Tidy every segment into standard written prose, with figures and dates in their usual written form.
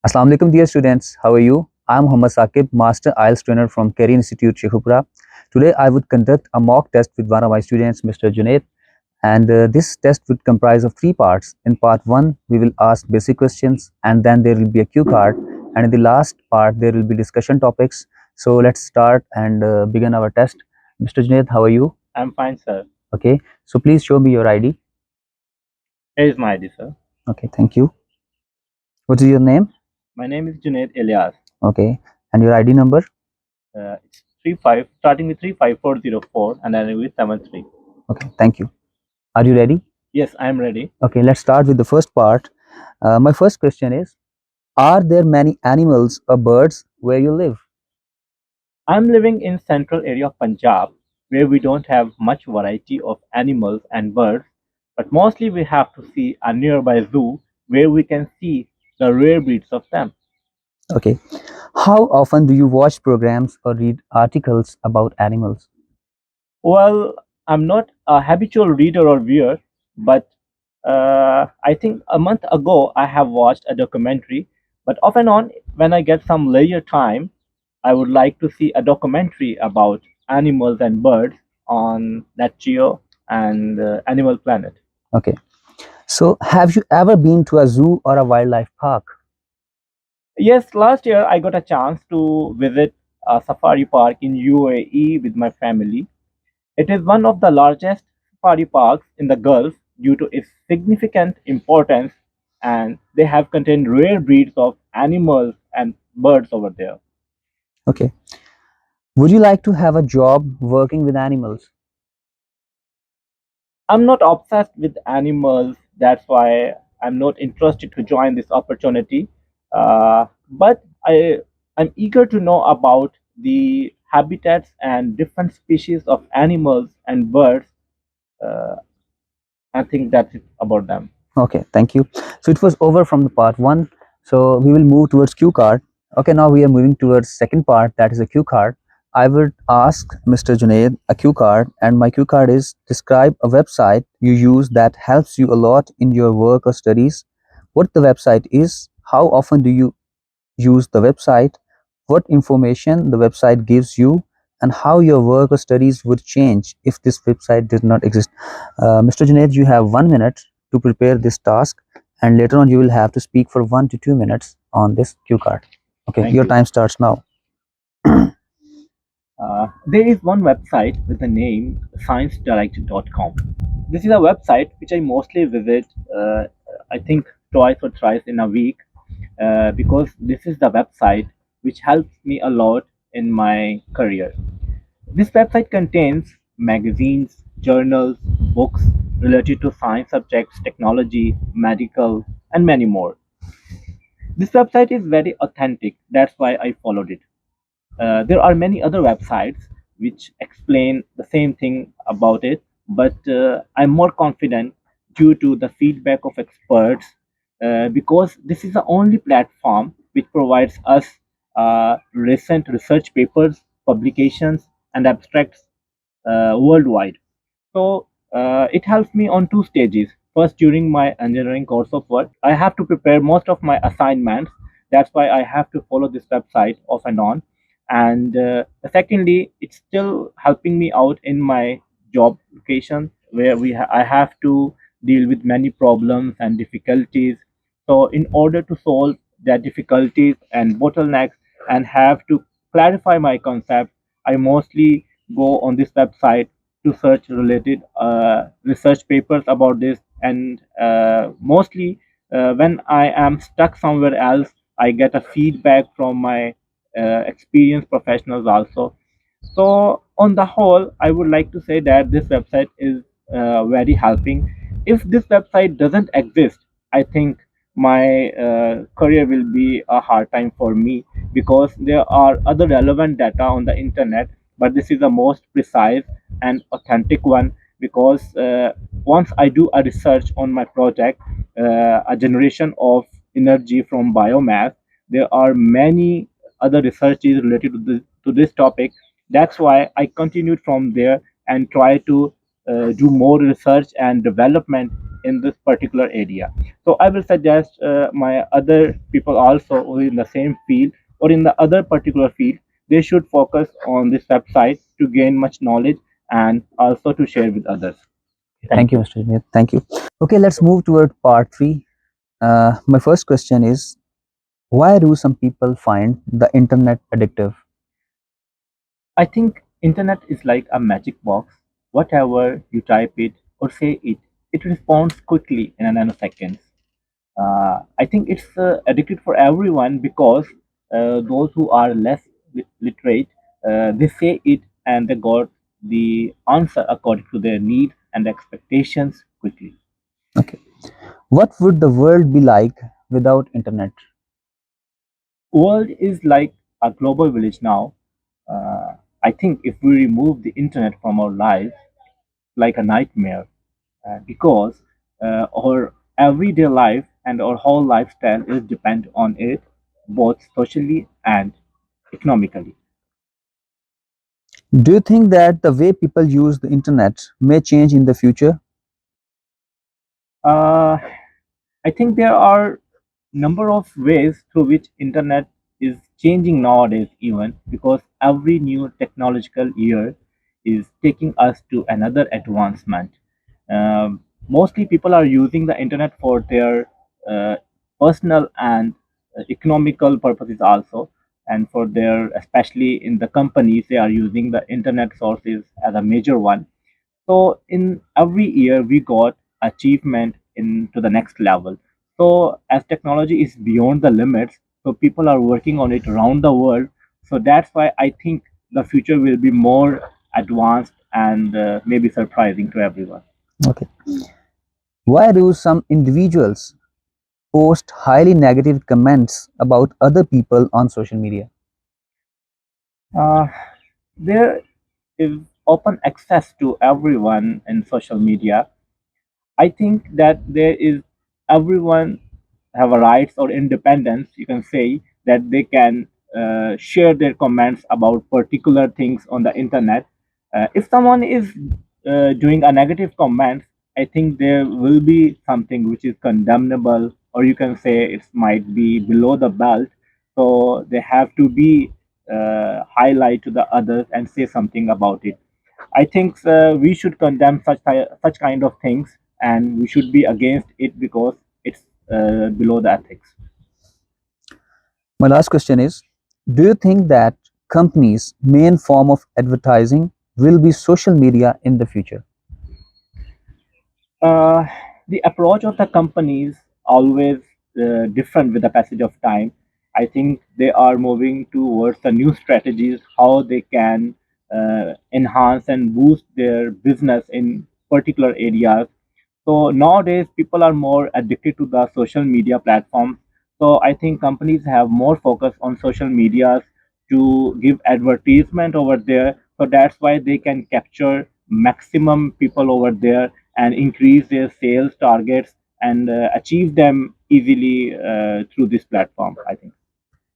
Assalamu alaikum, dear students. How are you? I am m.Saqib, Master Ielts Trainer from Career Institute, Sheikhupura. Today, I would conduct a mock test with one of my students, Mr. Junaid. And this test would comprise of three parts. In part one, we will ask basic questions, and then there will be a cue card. And in the last part, there will be discussion topics. So let's start and begin our test. Mr. Junaid, how are you? I'm fine, sir. Okay. So please show me your ID. Here is my ID, sir. Okay. Thank you. What is your name? My name is Junaid Elias. Okay. And your ID number? It's 35, starting with 35404 and ending with 73. Okay. Thank you. Are you ready? Yes, I am ready. Okay, let's start with the first part. My first question is, are there many animals or birds where you live? I'm living in central area of Punjab, where we don't have much variety of animals and birds, but mostly we have to see a nearby zoo where we can see the rare breeds of them. Okay. How often do you watch programs or read articles about animals? Well, I'm not a habitual reader or viewer, but I think a month ago I have watched a documentary. But off and on, when I get some leisure time, I would like to see a documentary about animals and birds on Nat Geo and Animal Planet. Okay. So, have you ever been to a zoo or a wildlife park? Yes, last year I got a chance to visit a safari park in UAE with my family. It is one of the largest safari parks in the Gulf due to its significant importance, and they have contained rare breeds of animals and birds over there. Okay. Would you like to have a job working with animals? I'm not obsessed with animals, that's why I'm not interested to join this opportunity. But I'm eager to know about the habitats and different species of animals and birds. Uh, I think that's it about them. Okay, thank you. So, it was over from the part one. So, we will move towards cue card. Okay, now we are moving towards second part, that is a cue card. I would ask Mr. Junaid a cue card, and my cue card is, describe a website you use that helps you a lot in your work or studies. What the website is, how often do you use the website, what information the website gives you, and how your work or studies would change if this website did not exist. Mr. Junaid, you have 1 minute to prepare this task, and later on you will have to speak for 1 to 2 minutes on this cue card. Okay, Thank your you. time starts now. There is one website with the name sciencedirect.com. This is a website which I mostly visit, I think twice or thrice in a week, because this is the website which helps me a lot in my career. This website contains magazines, journals, books related to science subjects, technology, medical, and many more. This website is very authentic, that's why I followed it. There are many other websites which explain the same thing about it, but I'm more confident due to the feedback of experts, because this is the only platform which provides us recent research papers, publications, and abstracts worldwide. So it helps me on two stages. First, during my engineering course of work, I have to prepare most of my assignments. That's why I have to follow this website off and on. And secondly, it's still helping me out in my job location where I have to deal with many problems and difficulties. So, in order to solve their difficulties and bottlenecks and have to clarify my concept, I mostly go on this website to search related research papers about this. And mostly when I am stuck somewhere else, I get a feedback from my experienced professionals also. So on the whole, I would like to say that this website is very helping. If this website doesn't exist, I think my career will be a hard time for me, because there are other relevant data on the internet, but this is the most precise and authentic one. Because once I do a research on my project, a generation of energy from biomass, there are many other researches related to this topic. That's why I continued from there and try to do more research and development in this particular area. So I will suggest my other people also who in the same field or in the other particular field, they should focus on this website to gain much knowledge and also to share with others. Thank Thank you, you. Mr. Junaid. Thank you. Okay, let's move toward part three. My first question is, why do some people find the internet addictive? I think internet is like a magic box. Whatever you type it or say it, it responds quickly in a nanoseconds. I think it's addictive for everyone because those who are less literate, they say it and they got the answer according to their needs and expectations quickly. Okay. What would the world be like without internet? World is like a global village now. I think if we remove the internet from our lives, like a nightmare, because our everyday life and our whole lifestyle is depend on it, both socially and economically. Do you think that the way people use the internet may change in the future? Uh, I think there are number of ways through which internet is changing nowadays even because every new technological year is taking us to another advancement. Mostly people are using the internet for their personal and economical purposes also, and for their especially in the companies they are using the internet sources as a major one. So in every year we got achievement into the next level. So as technology is beyond the limits, so people are working on it around the world. So that's why I think the future will be more advanced and maybe surprising to everyone. Okay. Why do some individuals post highly negative comments about other people on social media? Uh, there is open access to everyone in social media. I think that there is everyone have a rights or independence. You can say that they can share their comments about particular things on the internet. If someone is doing a negative comment, I think there will be something which is condemnable, or you can say it might be below the belt. So they have to be highlight to the others and say something about it. I think we should condemn such kind of things, and we should be against it because it's below the ethics. My last question is, do you think that companies' main form of advertising will be social media in the future? Uh, the approach of the companies always different with the passage of time. I think they are moving towards the new strategies how they can enhance and boost their business in particular areas. So nowadays people are more addicted to the social media platforms. So I think companies have more focus on social medias to give advertisement over there. So that's why they can capture maximum people over there and increase their sales targets and achieve them easily through this platform, I think.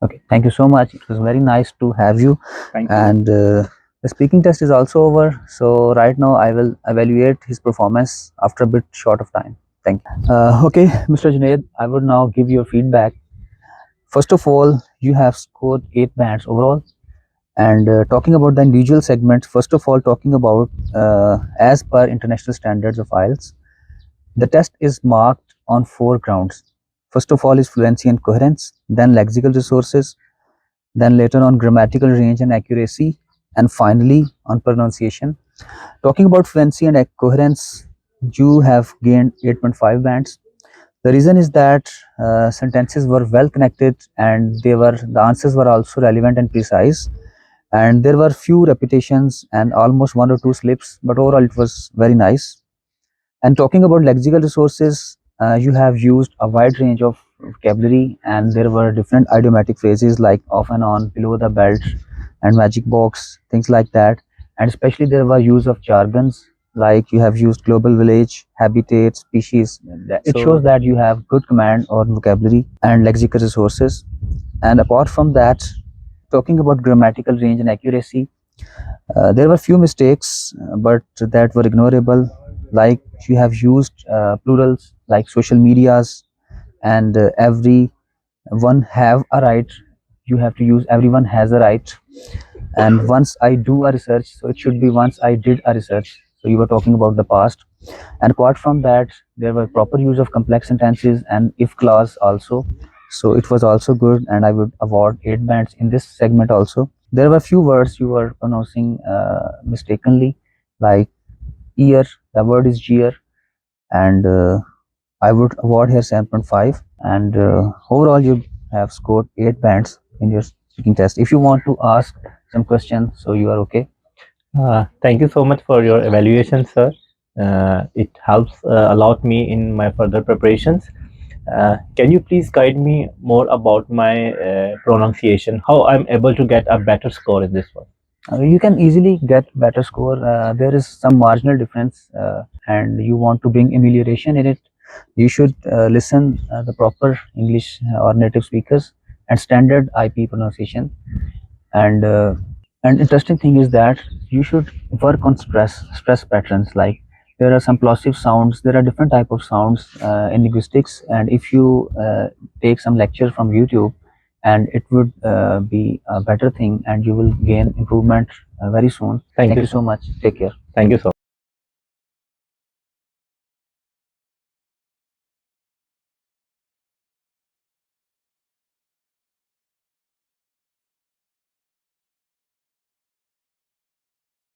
Okay, thank you so much. It was very nice to have you. Thank you. And the speaking test is also over. So right now I will evaluate his performance after a bit short of time. Thank you. Okay, Mr. Junaid, I would now give your feedback. First of all, you have scored 8 bands overall. And talking about the individual segments, first of all, talking about as per international standards of IELTS, the test is marked on 4 grounds. First of all is fluency and coherence, then lexical resources, then later on grammatical range and accuracy, and finally on pronunciation. Talking about fluency and coherence, you have gained 8.5 bands. The reason is that sentences were well connected and the answers were also relevant and precise, and there were few repetitions and almost 1 or 2 slips, but overall it was very nice. And talking about lexical resources, you have used a wide range of vocabulary, and there were different idiomatic phrases like off and on, below the belt, and magic box, things like that. And especially there were use of jargons like you have used global village, habitat, species. It shows that you have good command on vocabulary and lexical resources. And apart from that, talking about grammatical range and accuracy, there were few mistakes, but that were ignorable. like you have used plurals like social medias, and every one have a right. You have to use everyone has a right. And once I do a research, so it should be once I did a research. So you were talking about the past, and apart from that, there were proper use of complex sentences and if clause also. So it was also good, and I would award 8 bands in this segment also. There were few words you were pronouncing mistakenly, like ear. The word is gear, and I would award here 7.5. And overall, you have scored 8 bands in your speaking test. If you want to ask some questions, so you are okay. Thank you so much for your evaluation, sir. It helps a lot me in my further preparations. Can you please guide me more about my pronunciation? How I'm able to get a better score in this one? You can easily get better score. There is some marginal difference, and you want to bring amelioration in it. You should listen the proper English or native speakers and standard IP pronunciation. And and interesting thing is that you should work on stress patterns. Like there are some plosive sounds. There are different type of sounds in linguistics, and if you take some lecture from YouTube, and it would be a better thing, and you will gain improvement very soon. Thank Thank you you so so much. Take care. Thank you so